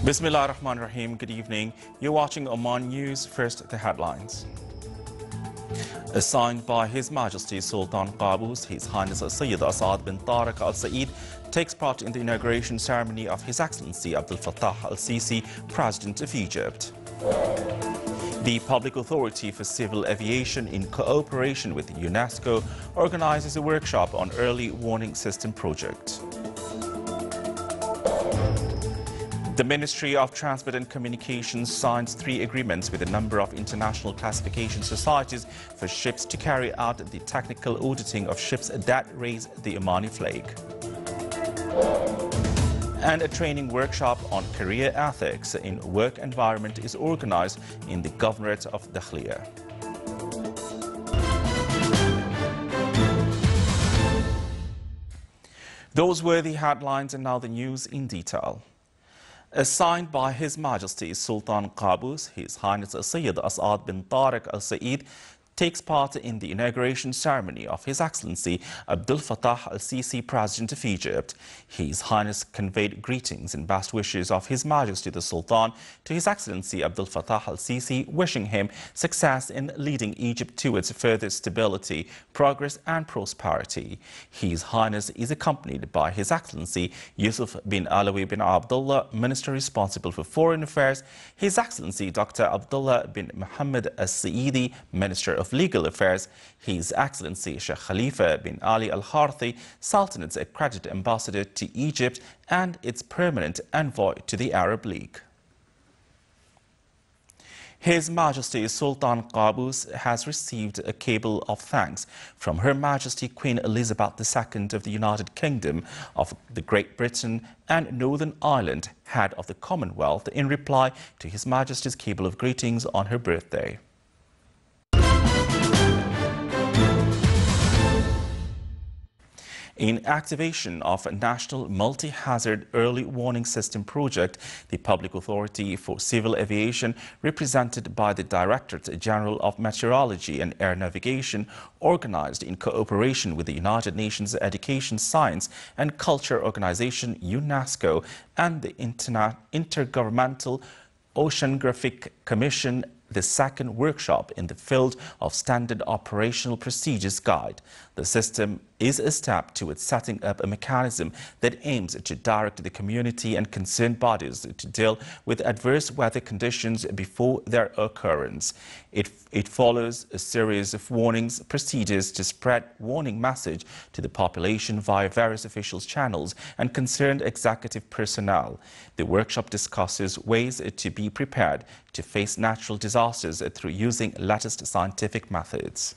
Bismillah ar-Rahman ar-Rahim. Good evening. You're watching Oman News. First, the headlines. Assigned by His Majesty Sultan Qaboos, His Highness Sayyid Asad bin Tariq Al Said takes part in the inauguration ceremony of His Excellency Abdel Fattah Al Sisi, President of Egypt. The Public Authority for Civil Aviation, in cooperation with UNESCO, organizes a workshop on early warning system project. The Ministry of Transport and Communications signs 3 agreements with a number of international classification societies for ships to carry out the technical auditing of ships that raise the Omani flag. And a training workshop on career ethics in work environment is organized in the Governorate of Dakhliya. Those were the headlines, and now the news in detail. Assigned by His Majesty Sultan Qaboos, His Highness Sayyid Asad bin Tariq Al Said takes part in the inauguration ceremony of His Excellency Abdel Fattah Al Sisi, President of Egypt. His Highness conveyed greetings and best wishes of His Majesty the Sultan to His Excellency Abdel Fattah Al Sisi, wishing him success in leading Egypt towards further stability, progress and prosperity. His Highness is accompanied by His Excellency Yusuf bin Alawi bin Abdullah, Minister responsible for Foreign Affairs, His Excellency Dr. Abdullah bin Muhammad As-Saidi, Minister of Legal Affairs, His Excellency Sheikh Khalifa bin Ali Al Harthi, Sultanate's accredited ambassador to Egypt and its permanent envoy to the Arab League. His Majesty Sultan Qaboos has received a cable of thanks from Her Majesty Queen Elizabeth II of the United Kingdom of the Great Britain and Northern Ireland, head of the Commonwealth, in reply to His Majesty's cable of greetings on her birthday. In activation of a national multi-hazard early warning system project, the Public Authority for Civil Aviation, represented by the Directorate General of Meteorology and Air Navigation, organized in cooperation with the United Nations Education, Science and Culture Organization, UNESCO, and the Intergovernmental Oceanographic Commission, the second workshop in the field of Standard Operational Procedures Guide. The system is a step towards setting up a mechanism that aims to direct the community and concerned bodies to deal with adverse weather conditions before their occurrence. It follows a series of warnings procedures to spread warning message to the population via various official channels and concerned executive personnel. The workshop discusses ways to be prepared to face natural disasters through using latest scientific methods.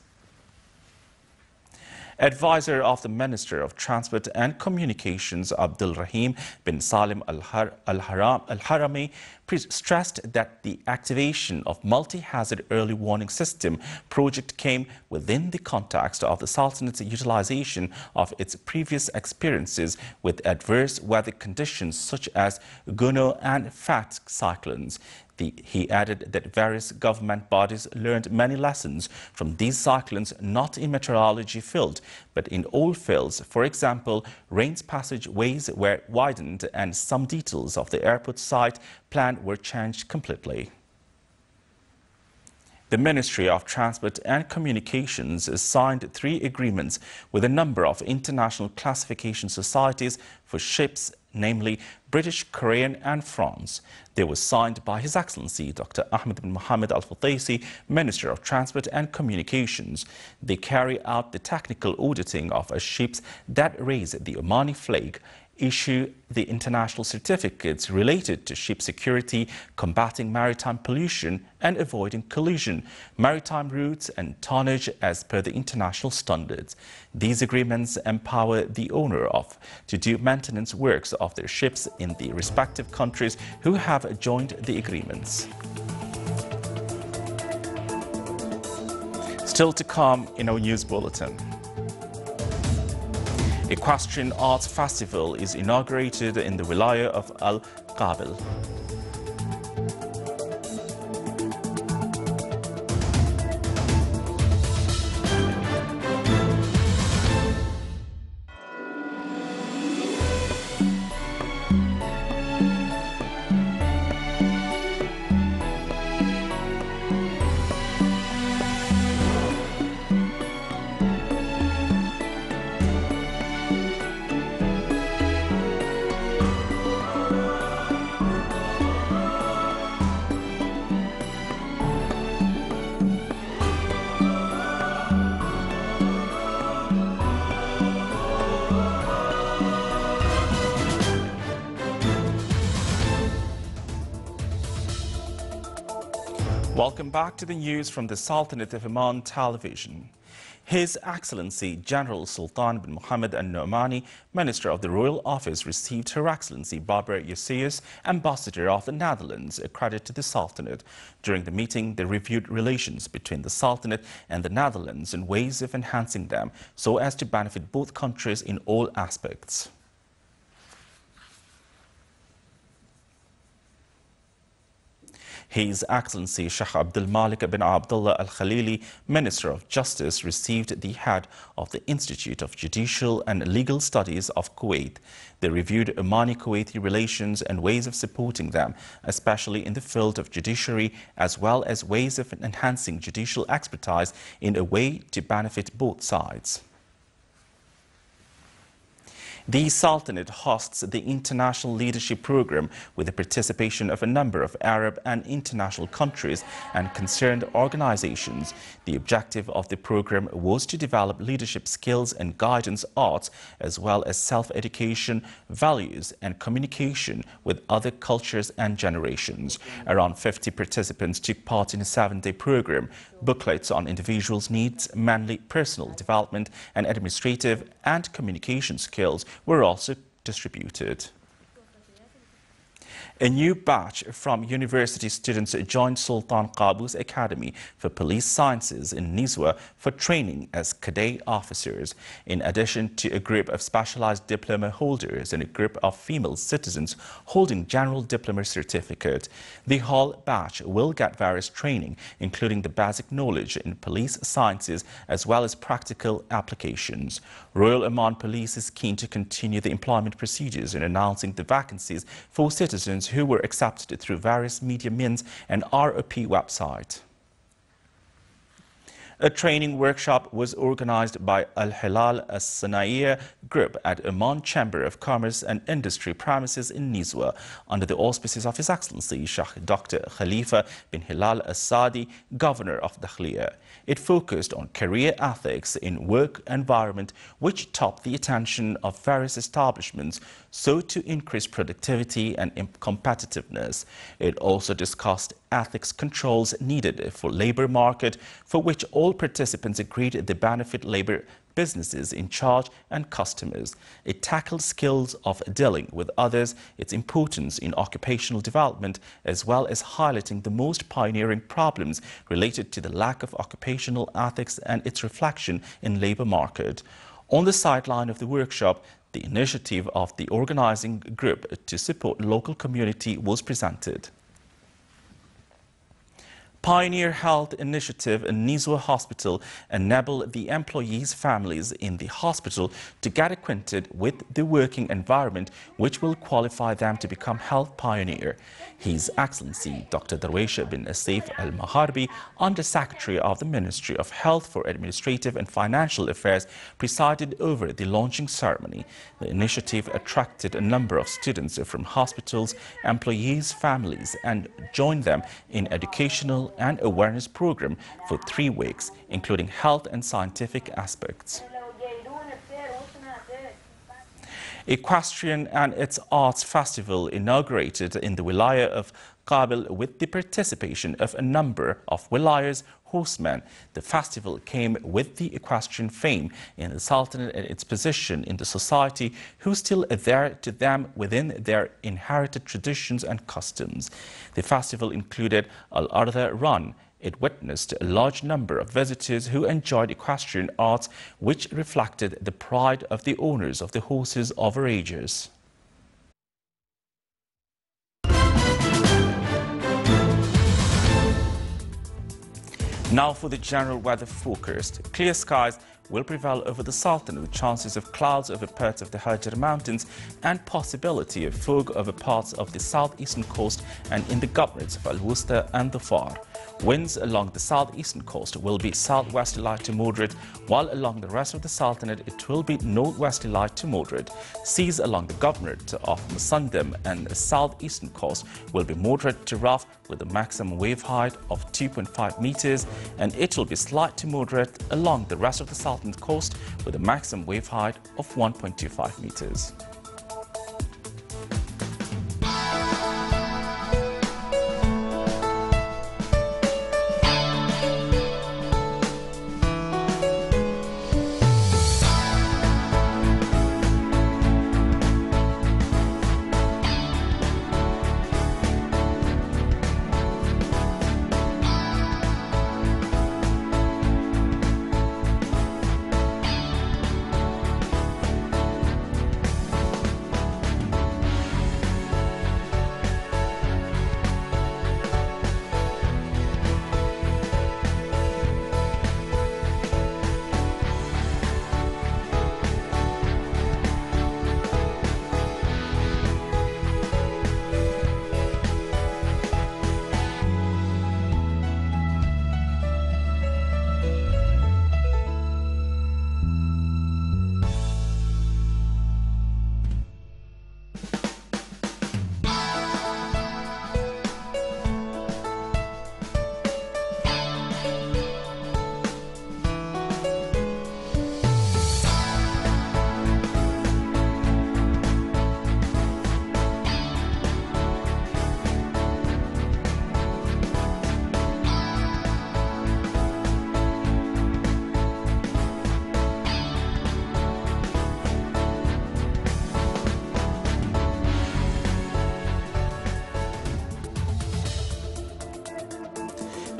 Advisor of the Minister of Transport and Communications, Abdul Rahim bin Salim Al-Harami, stressed that the activation of multi-hazard early warning system project came within the context of the Sultanate's utilization of its previous experiences with adverse weather conditions such as Guno and Fat cyclones. He added that various government bodies learned many lessons from these cyclones, not in meteorology field, but in all fields. For example, rain's passageways were widened and some details of the airport site plan were changed completely. The Ministry of Transport and Communications signed 3 agreements with a number of international classification societies for ships, namely British, Korean and France. They were signed by His Excellency Dr. Ahmed bin Mohammed Al Futaisi, Minister of Transport and Communications. They carry out the technical auditing of ships that raise the Omani flag, issue the international certificates related to ship security, combating maritime pollution and avoiding collision, maritime routes and tonnage as per the international standards. These agreements empower the owner to do maintenance works of their ships in the respective countries who have joined the agreements. Still to come in our news bulletin. Equestrian Arts Festival is inaugurated in the Wilaya of Al-Qabil. Welcome back to the news from the Sultanate of Oman Television. His Excellency General Sultan bin Mohammed al-Nu'mani, Minister of the Royal Office, received Her Excellency Barbara Yusseus, Ambassador of the Netherlands, a credit to the Sultanate. During the meeting, they reviewed relations between the Sultanate and the Netherlands and ways of enhancing them so as to benefit both countries in all aspects. His Excellency Sheikh Abdul Malik bin Abdullah Al Khalili, Minister of Justice, received the head of the Institute of Judicial and Legal Studies of Kuwait. They reviewed Omani-Kuwaiti relations and ways of supporting them, especially in the field of judiciary, as well as ways of enhancing judicial expertise in a way to benefit both sides. The Sultanate hosts the International Leadership Program with the participation of a number of Arab and international countries and concerned organizations. The objective of the program was to develop leadership skills and guidance arts, as well as self-education, values and communication with other cultures and generations. Around 50 participants took part in a 7-day program. Booklets on individuals' needs, mainly personal development and administrative and communication skills, were also distributed. A new batch from university students joined Sultan Qaboos Academy for Police Sciences in Nizwa for training as cadet officers, in addition to a group of specialized diploma holders and a group of female citizens holding general diploma certificate. The whole batch will get various training, including the basic knowledge in police sciences as well as practical applications. Royal Oman Police is keen to continue the employment procedures in announcing the vacancies for citizens who were accepted through various media means and ROP website. A training workshop was organized by Al Hilal As-Sanaiya Group at Oman Chamber of Commerce and Industry premises in Nizwa under the auspices of His Excellency Sheikh Dr. Khalifa bin Hilal As-Saadi, Governor of Dakhliya. It focused on career ethics in work environment, which topped the attention of various establishments so to increase productivity and competitiveness. It also discussed ethics controls needed for labor market, for which all participants agreed they benefit labor businesses in charge and customers. It tackled skills of dealing with others, its importance in occupational development, as well as highlighting the most pioneering problems related to the lack of occupational ethics and its reflection in labor market. On the sideline of the workshop, the initiative of the organizing group to support local community was presented. Pioneer Health Initiative in Nizwa Hospital enabled the employees' families in the hospital to get acquainted with the working environment, which will qualify them to become health pioneer. His Excellency Dr. Darwesh bin Asif Al-Maharbi, Under Secretary of the Ministry of Health for Administrative and Financial Affairs, presided over the launching ceremony. The initiative attracted a number of students from hospitals, employees' families, and joined them in educational and awareness program for 3 weeks, including health and scientific aspects. Equestrian and its arts festival inaugurated in the wilaya of Kabil with the participation of a number of wilayas horsemen. The festival came with the equestrian fame in the Sultanate and its position in the society, who still adhere to them within their inherited traditions and customs. The festival included Al-Ardha Run. It witnessed a large number of visitors who enjoyed equestrian arts, which reflected the pride of the owners of the horses over ages. Now for the general weather forecast. Clear skies will prevail over the Sultanate with chances of clouds over parts of the Hajar Mountains and possibility of fog over parts of the southeastern coast and in the governorates of Al-Wusta and the Far. Winds along the southeastern coast will be southwesterly light to moderate, while along the rest of the Sultanate it will be northwesterly light to moderate. Seas along the governorate of Musandam and the southeastern coast will be moderate to rough with a maximum wave height of 2.5 meters, and it will be slight to moderate along the rest of the Sultanate coast with a maximum wave height of 1.25 meters.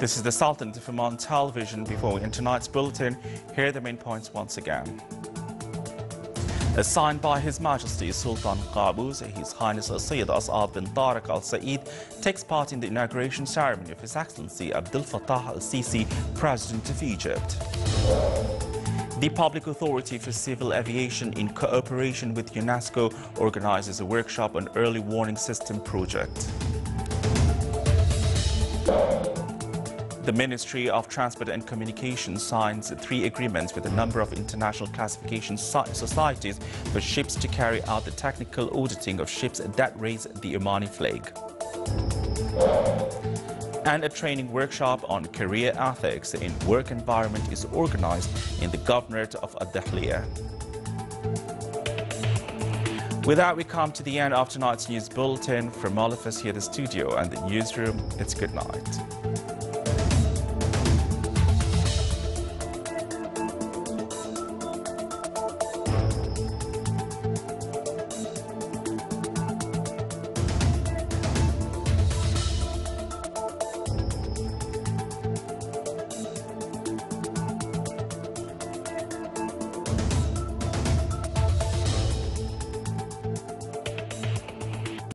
This is the Sultan from on television. Before we enter tonight's bulletin, here are the main points once again. Signed by His Majesty Sultan Qaboos, His Highness Sayyid As'ad bin Tariq Al Said takes part in the inauguration ceremony of His Excellency Abdel Fattah Al-Sisi, President of Egypt. The Public Authority for Civil Aviation, in cooperation with UNESCO, organizes a workshop on early warning system project. The Ministry of Transport and Communications signs 3 agreements with a number of international classification societies for ships to carry out the technical auditing of ships that raise the Omani flag. And a training workshop on career ethics in work environment is organized in the Governorate of Ad-Dakhliya. With that, we come to the end of tonight's news bulletin. From all of us here at the studio and the newsroom, it's good night.